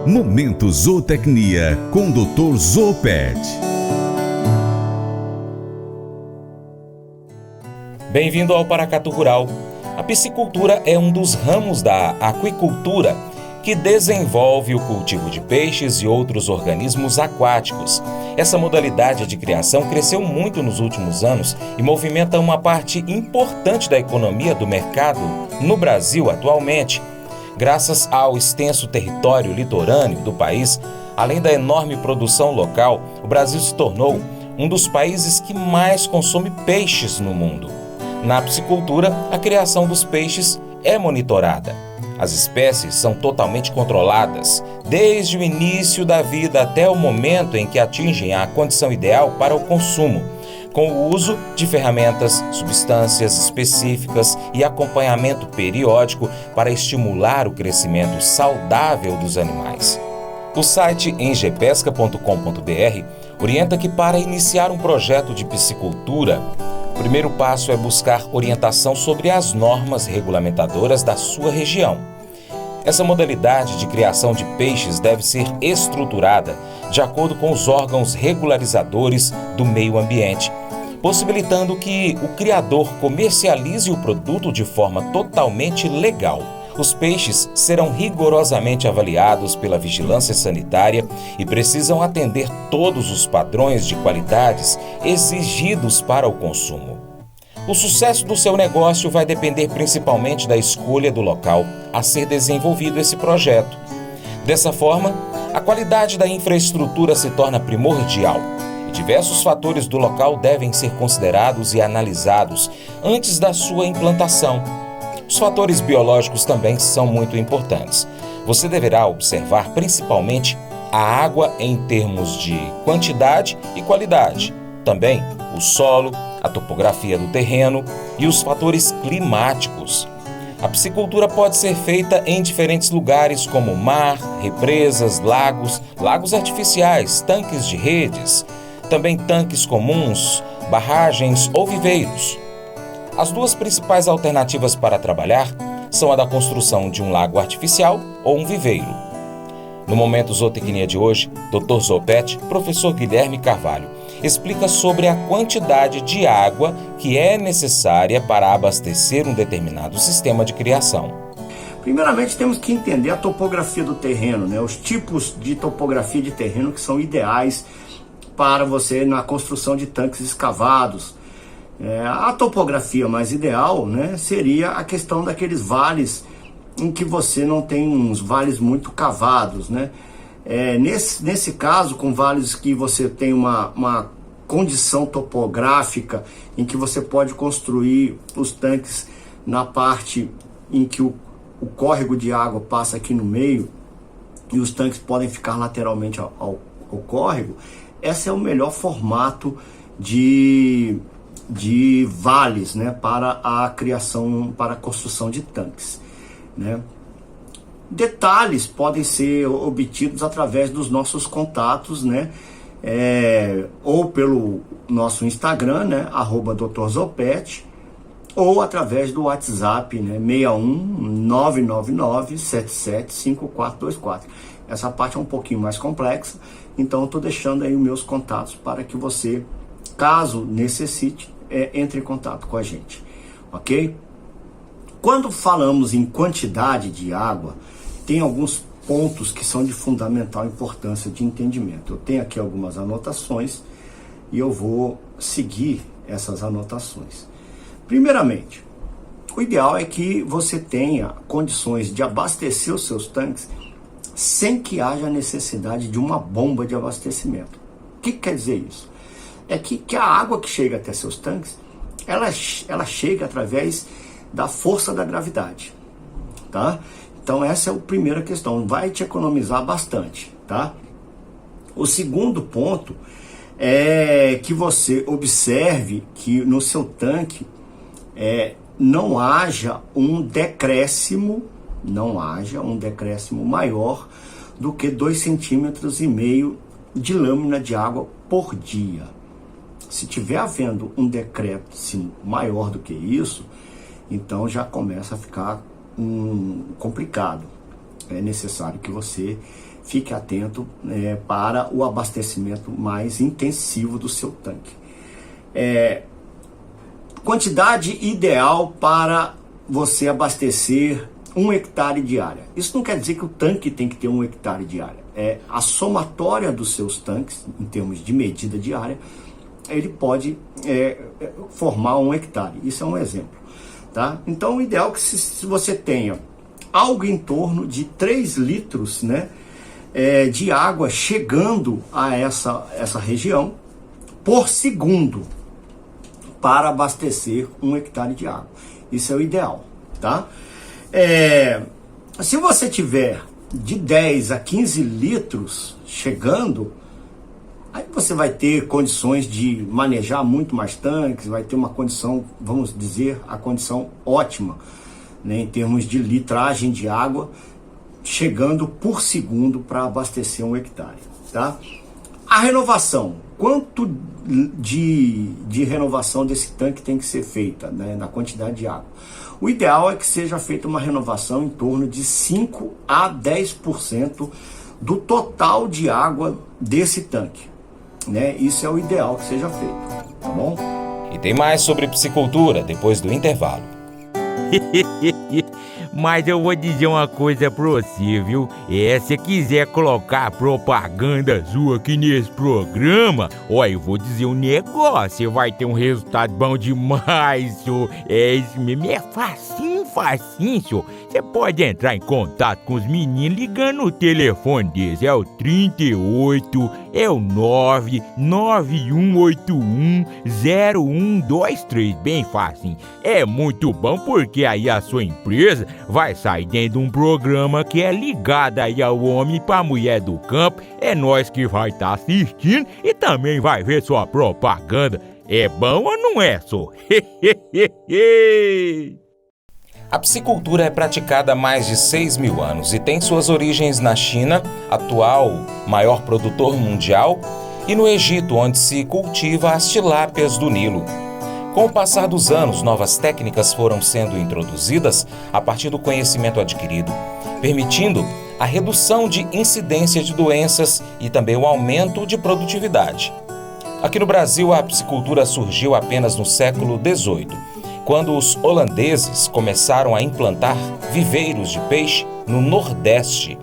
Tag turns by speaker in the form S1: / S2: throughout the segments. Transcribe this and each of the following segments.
S1: Momento Zootecnia com o Dr. Zoopet.
S2: Bem-vindo ao Paracatu Rural. A piscicultura é um dos ramos da aquicultura que desenvolve o cultivo de peixes e outros organismos aquáticos. Essa modalidade de criação cresceu muito nos últimos anos e movimenta uma parte importante da economia do mercado no Brasil atualmente. Graças ao extenso território litorâneo do país, além da enorme produção local, o Brasil se tornou um dos países que mais consome peixes no mundo. Na piscicultura, a criação dos peixes é monitorada. As espécies são totalmente controladas, desde o início da vida até o momento em que atingem a condição ideal para o consumo, com o uso de ferramentas, substâncias específicas e acompanhamento periódico para estimular o crescimento saudável dos animais. O site engepesca.com.br orienta que para iniciar um projeto de piscicultura, o primeiro passo é buscar orientação sobre as normas regulamentadoras da sua região. Essa modalidade de criação de peixes deve ser estruturada de acordo com os órgãos regularizadores do meio ambiente, possibilitando que o criador comercialize o produto de forma totalmente legal. Os peixes serão rigorosamente avaliados pela vigilância sanitária e precisam atender todos os padrões de qualidades exigidos para o consumo. O sucesso do seu negócio vai depender principalmente da escolha do local a ser desenvolvido esse projeto. Dessa forma, a qualidade da infraestrutura se torna primordial e diversos fatores do local devem ser considerados e analisados antes da sua implantação. Os fatores biológicos também são muito importantes. Você deverá observar principalmente a água em termos de quantidade e qualidade, também o solo, a topografia do terreno e os fatores climáticos. A piscicultura pode ser feita em diferentes lugares como mar, represas, lagos artificiais, tanques de redes, também tanques comuns, barragens ou viveiros. As duas principais alternativas para trabalhar são a da construção de um lago artificial ou um viveiro. No Momento Zootecnia de hoje, Dr. Zoopet, professor Guilherme Carvalho, explica sobre a quantidade de água que é necessária para abastecer um determinado sistema de criação.
S3: Primeiramente, temos que entender a topografia do terreno, os tipos de topografia de terreno que são ideais para você na construção de tanques escavados. A topografia mais ideal, seria a questão daqueles vales em que você não tem uns vales muito cavados, Nesse caso, com vales que você tem uma condição topográfica em que você pode construir os tanques na parte em que o córrego de água passa aqui no meio e os tanques podem ficar lateralmente ao córrego, esse é o melhor formato de vales, para a criação, para a construção de tanques, Detalhes podem ser obtidos através dos nossos contatos, ou pelo nosso Instagram, @Dr. Zoopet, ou através do WhatsApp, 61 999 775424. Essa parte é um pouquinho mais complexa, então eu estou deixando aí os meus contatos para que você, caso necessite, entre em contato com a gente, ok? Quando falamos em quantidade de água, tem alguns pontos que são de fundamental importância de entendimento. Eu tenho aqui algumas anotações e eu vou seguir essas anotações. Primeiramente, o ideal é que você tenha condições de abastecer os seus tanques sem que haja necessidade de uma bomba de abastecimento. O que quer dizer isso? É que a água que chega até seus tanques, ela chega através da força da gravidade, tá? Então essa é a primeira questão, vai te economizar bastante, tá? O segundo ponto é que você observe que no seu tanque não haja um decréscimo maior do que 2,5 centímetros de lâmina de água por dia. Se tiver havendo um decréscimo maior do que isso, então já começa a ficar complicado. é necessário que você fique atento para o abastecimento mais intensivo do seu tanque. Quantidade ideal para você abastecer 1 hectare de área. Isso não quer dizer que o tanque tem que ter 1 hectare de área. A somatória dos seus tanques, em termos de medida de área, ele pode formar 1 hectare. Isso é um exemplo. Tá? Então, o ideal é que se você tenha algo em torno de 3 litros, né, de água chegando a essa região por segundo para abastecer 1 hectare de água. Isso é o ideal. Tá? Se você tiver de 10 a 15 litros chegando, aí você vai ter condições de manejar muito mais tanques, vai ter uma condição, vamos dizer, a condição ótima, né, em termos de litragem de água, chegando por segundo para abastecer 1 hectare. Tá? A renovação, quanto de renovação desse tanque tem que ser feita, né, na quantidade de água? O ideal é que seja feita uma renovação em torno de 5 a 10% do total de água desse tanque. Né? Isso é o ideal que seja feito, tá bom?
S2: E tem mais sobre piscicultura depois do intervalo.
S4: Mas eu vou dizer uma coisa pra você, viu? Se quiser colocar propaganda sua aqui nesse programa, eu vou dizer um negócio, você vai ter um resultado bom demais, senhor. Isso mesmo, é facinho, senhor. Você pode entrar em contato com os meninos ligando o telefone deles, é o 38, é o 991810123, bem facinho. É muito bom porque aí a sua empresa vai sair dentro de um programa que é ligado aí ao homem pra mulher do campo. É nós que vai estar assistindo e também vai ver sua propaganda. É bom ou não é, só?
S2: A piscicultura é praticada há mais de 6.000 anos e tem suas origens na China, atual maior produtor mundial, e no Egito, onde se cultiva as tilápias do Nilo. Com o passar dos anos, novas técnicas foram sendo introduzidas a partir do conhecimento adquirido, permitindo a redução de incidência de doenças e também o aumento de produtividade. Aqui no Brasil, a piscicultura surgiu apenas no século XVIII, quando os holandeses começaram a implantar viveiros de peixe no Nordeste.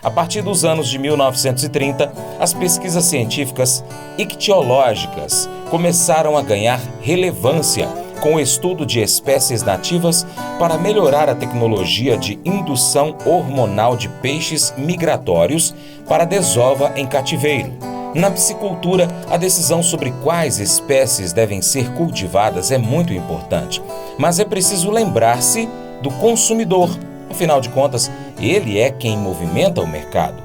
S2: A partir dos anos de 1930, as pesquisas científicas ictiológicas começaram a ganhar relevância com o estudo de espécies nativas para melhorar a tecnologia de indução hormonal de peixes migratórios para desova em cativeiro. Na piscicultura, a decisão sobre quais espécies devem ser cultivadas é muito importante, mas é preciso lembrar-se do consumidor. Afinal de contas, ele é quem movimenta o mercado.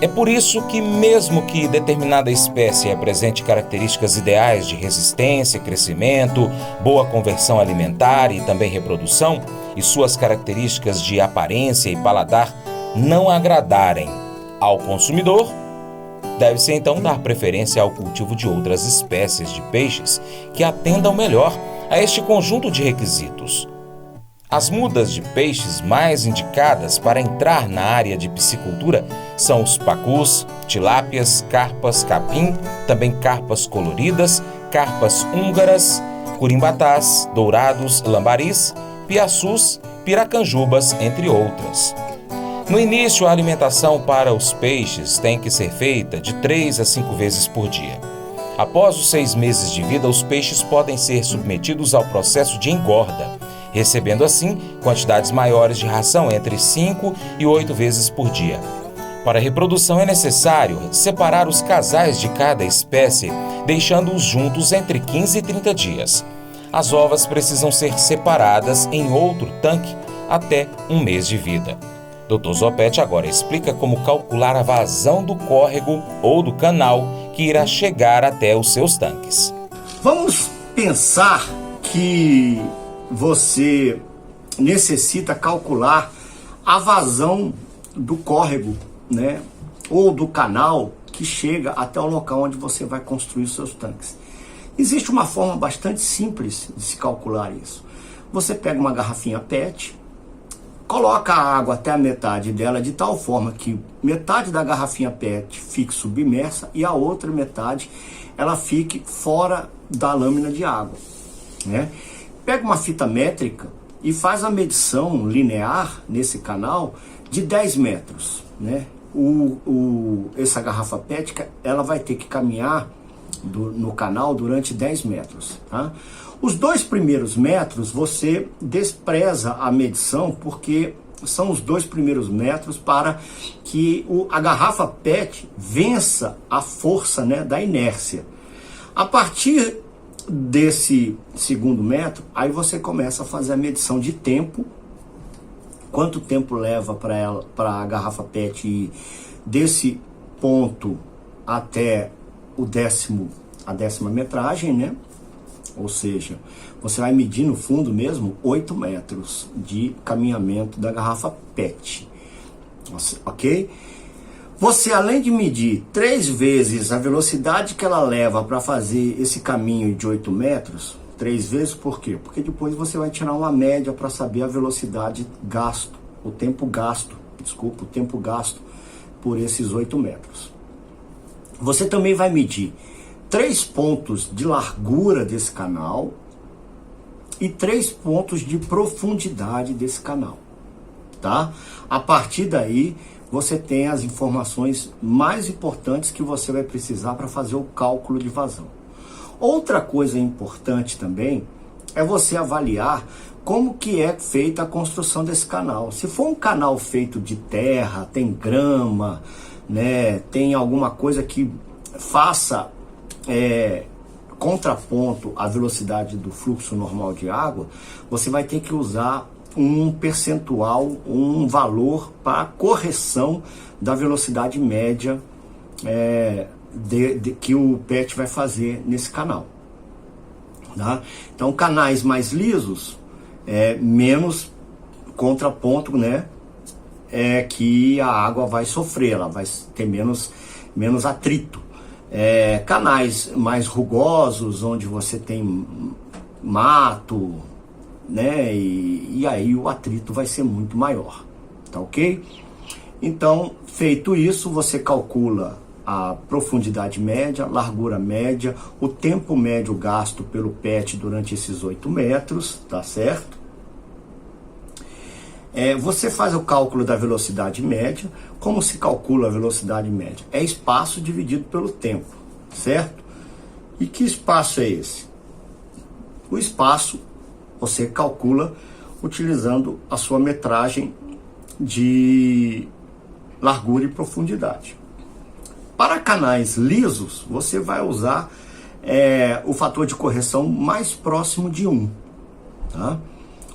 S2: É por isso que, mesmo que determinada espécie apresente características ideais de resistência, crescimento, boa conversão alimentar e também reprodução, e suas características de aparência e paladar não agradarem ao consumidor, deve-se então dar preferência ao cultivo de outras espécies de peixes que atendam melhor a este conjunto de requisitos. As mudas de peixes mais indicadas para entrar na área de piscicultura são os pacus, tilápias, carpas, capim, também carpas coloridas, carpas húngaras, curimbatás, dourados, lambaris, piaçus, piracanjubas, entre outras. No início, a alimentação para os peixes tem que ser feita de 3 a 5 vezes por dia. Após os 6 meses de vida, os peixes podem ser submetidos ao processo de engorda, recebendo assim quantidades maiores de ração entre 5 e 8 vezes por dia. Para a reprodução é necessário separar os casais de cada espécie, deixando-os juntos entre 15 e 30 dias. As ovas precisam ser separadas em outro tanque até 1 mês de vida. Dr. Zopetti agora explica como calcular a vazão do córrego ou do canal que irá chegar até os seus tanques.
S3: Vamos pensar que você necessita calcular a vazão do córrego, né, ou do canal que chega até o local onde você vai construir os seus tanques. Existe uma forma bastante simples de se calcular isso. Você pega uma garrafinha PET, coloca a água até a metade dela de tal forma que metade da garrafinha PET fique submersa e a outra metade ela fique fora da lâmina de água, né? Pega uma fita métrica e faz a medição linear nesse canal de 10 metros, né? Essa garrafa PET ela vai ter que caminhar no canal durante 10 metros, tá? Os 2 primeiros metros você despreza a medição, porque são os 2 primeiros metros para que a garrafa PET vença a força, né, da inércia. A partir desse segundo metro, aí você começa a fazer a medição de tempo, quanto tempo leva para a garrafa PET ir desse ponto até a 10ª metragem, né? Ou seja, você vai medir no fundo mesmo 8 metros de caminhamento da garrafa PET, ok? Você, além de medir 3 vezes a velocidade que ela leva para fazer esse caminho de 8 metros, 3 vezes, por quê? Porque depois você vai tirar uma média para saber a velocidade gasto, o tempo gasto por esses 8 metros. Você também vai medir 3 pontos de largura desse canal e 3 pontos de profundidade desse canal, tá? A partir daí, você tem as informações mais importantes que você vai precisar para fazer o cálculo de vazão. Outra coisa importante também é você avaliar como que é feita a construção desse canal. Se for um canal feito de terra, tem grama, né, tem alguma coisa que faça contraponto à velocidade do fluxo normal de água, você vai ter que usar um percentual, um valor para correção da velocidade média que o PET vai fazer nesse canal, tá? Então, canais mais lisos, menos contraponto, né? Que a água vai sofrer, ela vai ter menos atrito. Canais mais rugosos, onde você tem mato, né? E aí o atrito vai ser muito maior, tá ok? Então, feito isso, você calcula a profundidade média, largura média, o tempo médio gasto pelo PET durante esses 8 metros, tá certo? Você faz o cálculo da velocidade média. Como se calcula a velocidade média? É espaço dividido pelo tempo, certo? E que espaço é esse? O espaço você calcula utilizando a sua metragem de largura e profundidade. Para canais lisos, você vai usar o fator de correção mais próximo de 1, tá?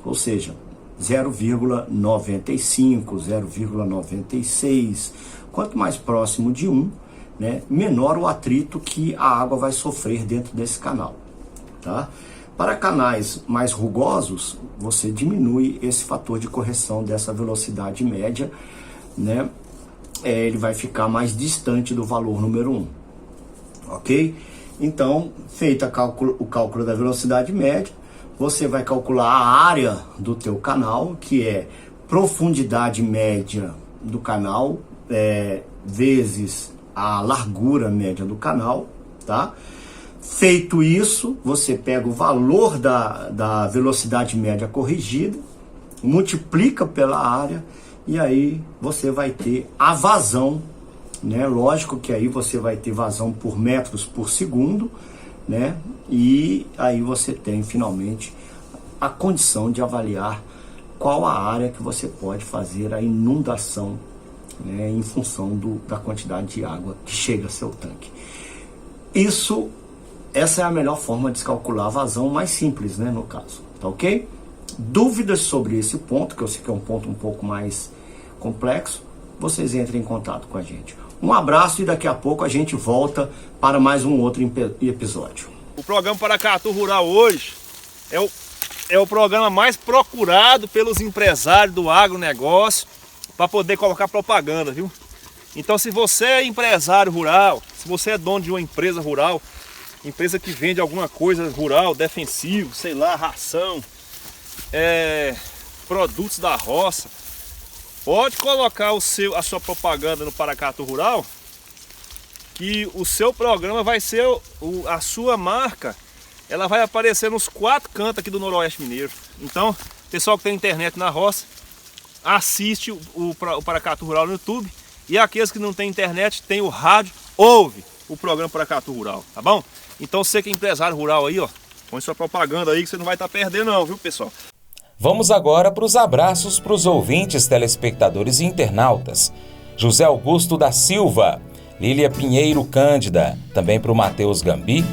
S3: Ou seja, 0,95, 0,96. Quanto mais próximo de 1, né, menor o atrito que a água vai sofrer dentro desse canal, tá? Para canais mais rugosos, você diminui esse fator de correção dessa velocidade média, né? Ele vai ficar mais distante do valor número 1, ok? Então, feito o cálculo da velocidade média, você vai calcular a área do teu canal, que é profundidade média do canal, vezes a largura média do canal, tá? Feito isso, você pega o valor da velocidade média corrigida, multiplica pela área, e aí você vai ter a vazão, né? Lógico que aí você vai ter vazão por metros por segundo, né? E aí você tem finalmente a condição de avaliar qual a área que você pode fazer a inundação, né? Em função da quantidade de água que chega ao seu tanque. Essa é a melhor forma de calcular a vazão, mais simples, né, no caso, tá ok? Dúvidas sobre esse ponto, que eu sei que é um ponto um pouco mais complexo, vocês entrem em contato com a gente. Um abraço e daqui a pouco a gente volta para mais um outro episódio.
S5: O programa Paracatu Rural hoje é o programa mais procurado pelos empresários do agronegócio para poder colocar propaganda, viu? Então, se você é empresário rural, se você é dono de uma empresa rural, empresa que vende alguma coisa rural, defensivo, sei lá, ração, produtos da roça, Pode colocar a sua propaganda no Paracatu Rural, que o seu programa vai ser, a sua marca, ela vai aparecer nos 4 cantos aqui do Noroeste Mineiro. Então, pessoal que tem internet na roça, assiste o Paracatu Rural no YouTube. E aqueles que não tem internet, tem o rádio, ouve o programa Paracatu Rural, tá bom? Então você que é empresário rural aí, ó, põe sua propaganda aí que você não vai estar perdendo não, viu, pessoal?
S2: Vamos agora para os abraços para os ouvintes, telespectadores e internautas. José Augusto da Silva, Lília Pinheiro Cândida, também para o Matheus Gambi,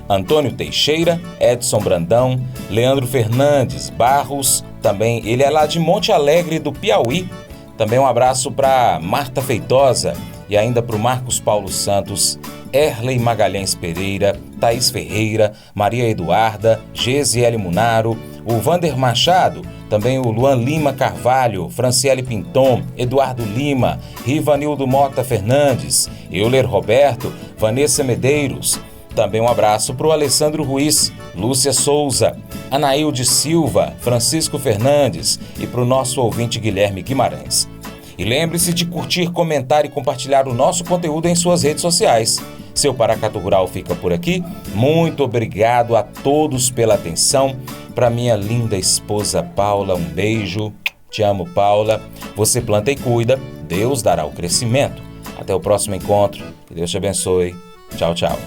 S2: Antônio Teixeira, Edson Brandão, Leandro Fernandes Barros, também ele é lá de Monte Alegre do Piauí. Também um abraço para Marta Feitosa e ainda para o Marcos Paulo Santos, Erley Magalhães Pereira, Thaís Ferreira, Maria Eduarda, Gesiele Munaro, o Vander Machado, também o Luan Lima Carvalho, Franciele Pinton, Eduardo Lima, Rivanildo Mota Fernandes, Euler Roberto, Vanessa Medeiros. Também um abraço para o Alessandro Ruiz, Lúcia Souza, Anaílde Silva, Francisco Fernandes e para o nosso ouvinte Guilherme Guimarães. E lembre-se de curtir, comentar e compartilhar o nosso conteúdo em suas redes sociais. Seu Paracatu Rural fica por aqui. Muito obrigado a todos pela atenção. Para minha linda esposa Paula, um beijo. Te amo, Paula. Você planta e cuida, Deus dará o crescimento. Até o próximo encontro. Que Deus te abençoe. Tchau, tchau.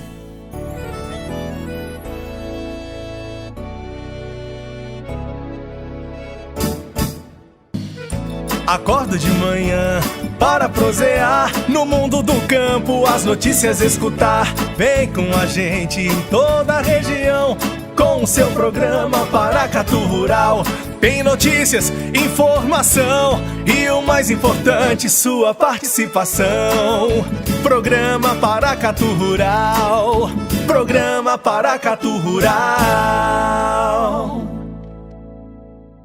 S6: Acordo de manhã para prosear no mundo do campo, as notícias escutar. Vem com a gente em toda a região com o seu programa Paracatu Rural. Tem notícias, informação e o mais importante, sua participação. Programa Paracatu Rural, programa Paracatu Rural.